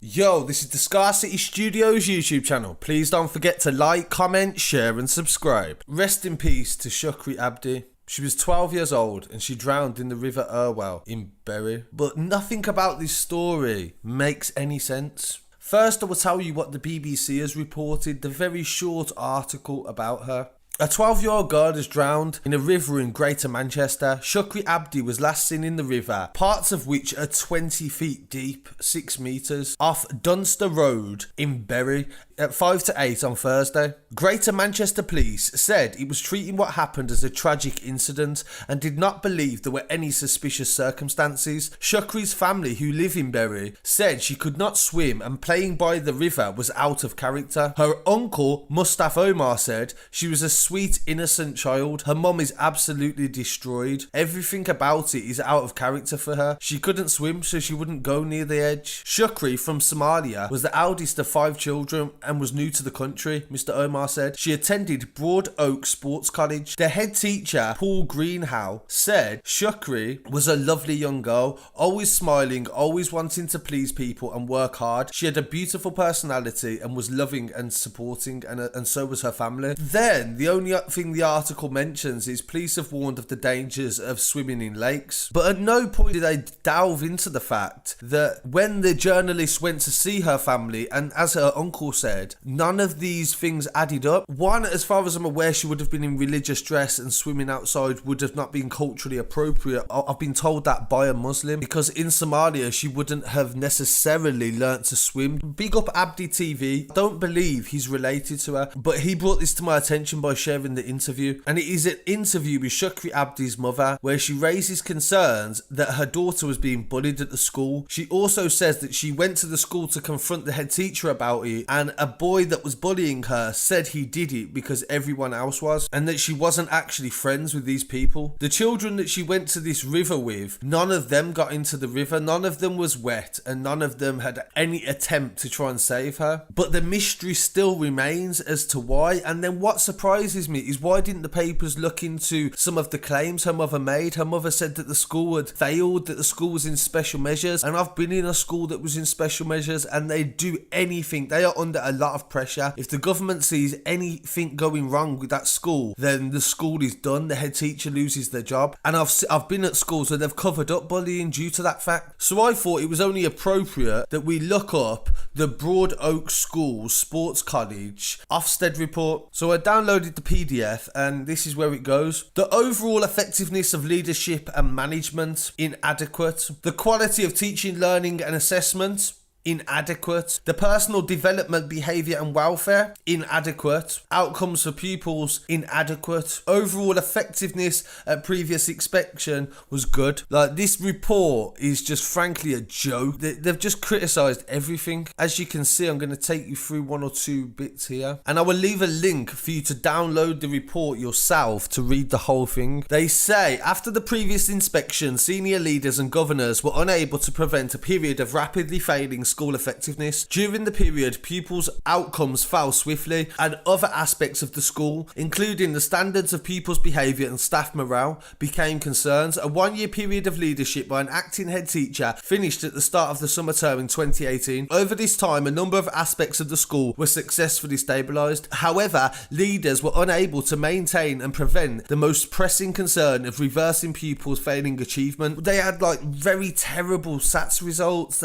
Yo, this is the Scarcity Studios YouTube channel. Please don't forget to like, comment, share and subscribe. Rest in peace to Shukri Abdi. She was 12 years old and she drowned in the River Irwell in Bury. But nothing about this story makes any sense. First, I will tell you what the BBC has reported, the very short article about her. A 12-year-old girl has drowned in a river in Greater Manchester. Shukri Abdi was last seen in the river, parts of which are 20 feet deep, 6 metres, off Dunster Road in Bury at 5 to 8 on Thursday. Greater Manchester Police said it was treating what happened as a tragic incident and did not believe there were any suspicious circumstances. Shukri's family, who live in Bury, said she could not swim and playing by the river was out of character. Her uncle, Mustafa Omar, said she was a sweet, innocent child. Her mum is absolutely destroyed. Everything about it is out of character for her. She couldn't swim, so she wouldn't go near the edge. Shukri, from Somalia, was the eldest of 5 children and was new to the country, Mr. Omar said. She attended Broad Oak Sports College. The head teacher, Paul Greenhow, said Shukri was a lovely young girl, always smiling, always wanting to please people and work hard. She had a beautiful personality and was loving and supporting, and so was her family. Then, the only thing the article mentions is police have warned of the dangers of swimming in lakes. But at no point did they delve into the fact that when the journalist went to see her family, and as her uncle said, none of these things added up. One, as far as I'm aware, she would have been in religious dress and swimming outside would have not been culturally appropriate. I've been told that by a Muslim, because in Somalia she wouldn't have necessarily learnt to swim. Big up Abdi TV. Don't believe he's related to her, but he brought this to my attention by sharing the interview, and it is an interview with Shukri Abdi's mother where she raises concerns that her daughter was being bullied at the school. She also says that she went to the school to confront the head teacher about it, and a boy that was bullying her said he did it because everyone else was, and that she wasn't actually friends with these people. The children that she went to this river with, none of them got into the river, none of them was wet, and none of them had any attempt to try and save her. But the mystery still remains as to why. And then what surprises me is, why didn't the papers look into some of the claims her mother made? Her mother said that the school had failed, that the school was in special measures, and I've been in a school that was in special measures and they do anything. They are under a lot of pressure. If the government sees anything going wrong with that school, then the school is done. The head teacher loses their job. And I've been at schools where they've covered up bullying due to that fact. So I thought it was only appropriate that we look up the Broad Oak School Sports College Ofsted report. So I downloaded the PDF and this is where it goes. The overall effectiveness of leadership and management, inadequate. The quality of teaching, learning and assessment, inadequate. The personal development, behaviour and welfare, inadequate. Outcomes for pupils, inadequate. Overall effectiveness at previous inspection was good. Like, this report is just frankly a joke. They've just criticised everything. As you can see, I'm going to take you through 1 or 2 bits here, and I will leave a link for you to download the report yourself to read the whole thing. They say, after the previous inspection, senior leaders and governors were unable to prevent a period of rapidly failing school effectiveness. During the period, pupils' outcomes fell swiftly, and other aspects of the school, including the standards of pupils' behaviour and staff morale, became concerns. A 1-year period of leadership by an acting head teacher finished at the start of the summer term in 2018. Over this time, a number of aspects of the school were successfully stabilised. However, leaders were unable to maintain and prevent the most pressing concern of reversing pupils' failing achievement. They had like very terrible SATs results.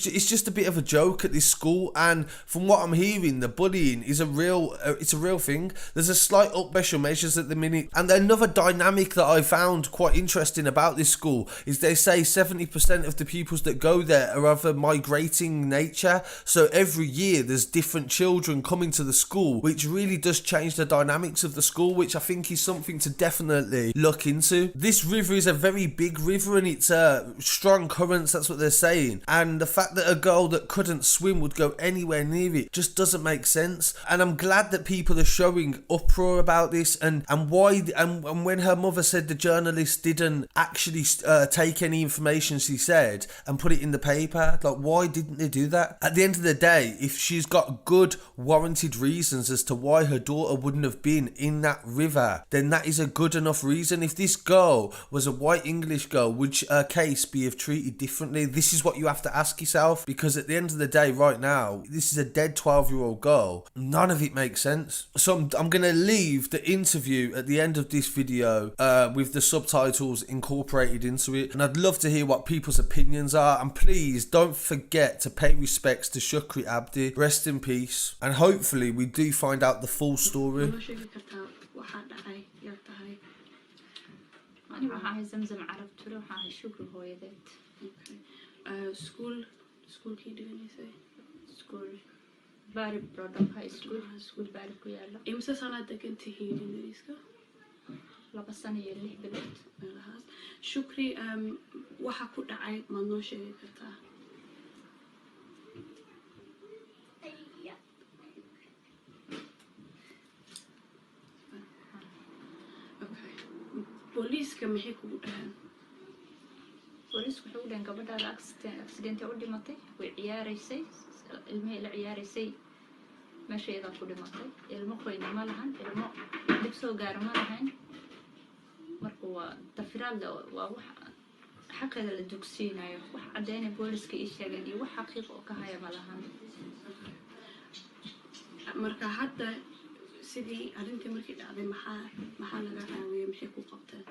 It's just a bit of a joke at this school, and from what I'm hearing, the bullying is it's a real thing. There's a slight up special measures at the minute, and another dynamic that I found quite interesting about this school is they say 70% of the pupils that go there are of a migrating nature, so every year there's different children coming to the school, which really does change the dynamics of the school, which I think is something to definitely look into. This river is a very big river and it's strong currents, that's what they're saying, and the fact that a girl that couldn't swim would go anywhere near it just doesn't make sense. And I'm glad that people are showing uproar about this, and when her mother said the journalist didn't actually take any information she said and put it in the paper, like, why didn't they do that? At the end of the day, if she's got good warranted reasons as to why her daughter wouldn't have been in that river, then that is a good enough reason. If this girl was a white English girl, would her case be treated differently? This is what you have to ask yourself. herself, because at the end of the day right now, this is a dead 12-year-old girl. None of it makes sense. So I'm going to leave the interview at the end of this video with the subtitles incorporated into it, and I'd love to hear what people's opinions are. And please don't forget to pay respects to Shukri Abdi. Rest in peace, and hopefully we do find out the full story. أنا وحاهي زمزم عرفت له وحاهي شكر هو يدت. school كي دقني سي. school باري برودم هاي school باري كويالا. إمتى سنة دقنتي هي إنجليزكا؟ لبس سنة يلي بلد. شكري waxa ku dhacay ma noo sheegi kartaa? Booliiska maxay kugu dhahaan? Booliisku wuxuu u dhahan gabadhaada accident u dhimatay way ciyaaraysay ilmihii la ciyaaraysay meesheeda ku dhimatay ilmo qoyna ma lahan ilmo dib soo gaar ma lahayn marka waa tafiraad waa wax xaqeeda la dugsiinayo wax cadeynay booliiska ii sheegay iyo wax xaqiiq oo ka haya ma lahan marka hadda sidii arrintii markii dhacday maxaa laga caawiyay maxay ku qabteen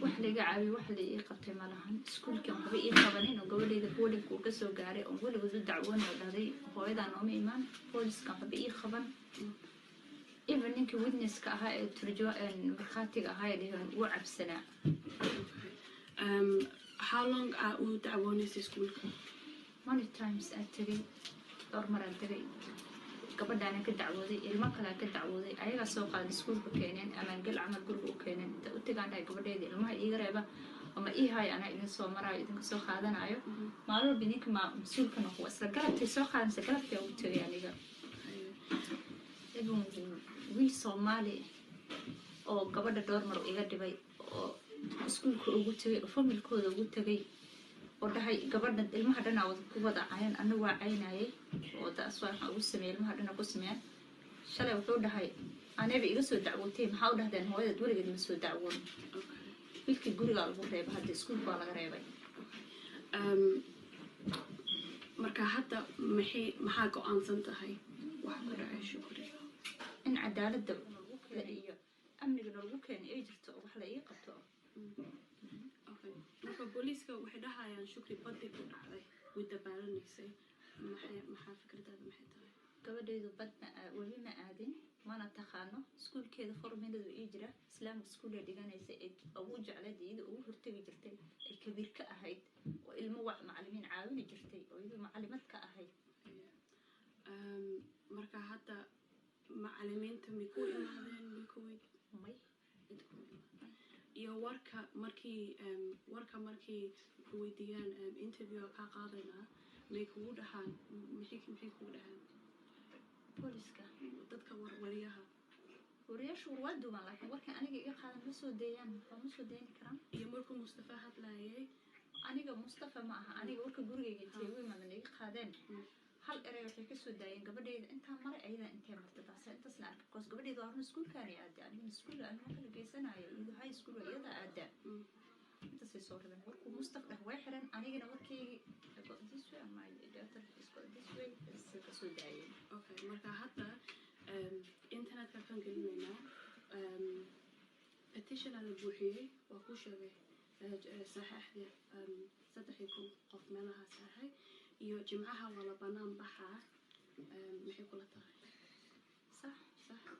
wax laga caawiyo wax la ii qabtay ma lahan iskuulkan waxba ii qabanin oo gabadheeda booliisku ka soo gaaray oo waligood u dacwoon oo dhaday hooyadan oo ma imaan booliiskan waxba ii qaban even ninka witnesska ahaa ee markhaatiga ahaa ee wuu cabsanaa how long are you dacwoonaysay iskuulka? many times aan tagay dhowr mar aan tagay gabadhaana ka dacwooday ilmo kale ka dacwooday ayaga soo qaaday iskuulka keeneen ama gal camal guriga u keeneen u tagaan ay gabadheeda ilmaha iiga reeba ama ii hay ana idin soo marayo idin soo qaadanayo maalmo bidinka ma mas'uulkan oo isla galabtay soo qaadanaysa galabtay u tagay aniga ibn wiil Soomaali oo gabadha dhowr mar iga dhibay oo iskuulka ugu tagay oo familkooda ugu tagay oo dhahay gabadha ilmaha dhan aad ku wada cayn anagu waa caynayay oo taas waxa ugu sameeyay ilmaha dhan ku sameeyay shalay wuxuu dhahay anaga iga soo dacwootay maxaa u dhahdeen hooyada waligeed ma soo dacwoon wiilkii guriga lagu reebay hadda iskuulka waa laga reebay marka hadda maxaa go'aansan tahay wax ku dhacay Shukri in cadaaladda iyo amniga lagu keenay ay jirto wax la ii qabto marka booliiska waxay dhahayaan Shukri badda ku dhacday way dabaalaneysay maxaa fikradaada maxay tahay gabadheedu badna wali ma aadin mana taqaano iskuulkeeda formeedadu ii jira islaamka iskuul ay dhiganaysay ee ugu jecladeeda ugu hortagi jirtay ee kabiir ka ahayd oo ilmo wax macallimiin caawin jirtay oo iyadu macallimad ka ahayd marka hadda macallimiinta mi ku imaadeen mi ku may iyo warka markii ku weydiiyaan interview ka qaadayna may kugu dhahaan maxay kugu dhahaan booliiska dadka wariyaha wariyaashu waa duman laakiin warka aniga iga qaadan ma soo deeyaan ma soo deeyni karaan iyo markuu Mustafa hadlayay aniga Mustafa ma aha aniga warka gurigayga teeway ma iga qaadeen hal eray waxay ka soo daayeen gabadheeda inta maray ayada intee martay taas la arkay koos gabadheeda waa iskuulkaani aada aniga iskuul aan kala geysanayo iyo high school ayada aada inta soo rabeen warku Mustafa way xiran anigana warkaygi this way my daughter is got this way ka soo daayeen okay marka hadda internetka kan gelinayna petition la buuxiyay waa ku sheegay saxaxda 3 qof meelaha saxay iyo jimcaha wala banaan baxa maxay kula tahay صح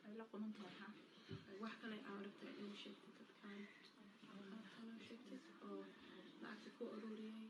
ay la quman tahay wax kale aaragtay inuu sheegtay dadkan oo lacag ku ururiyay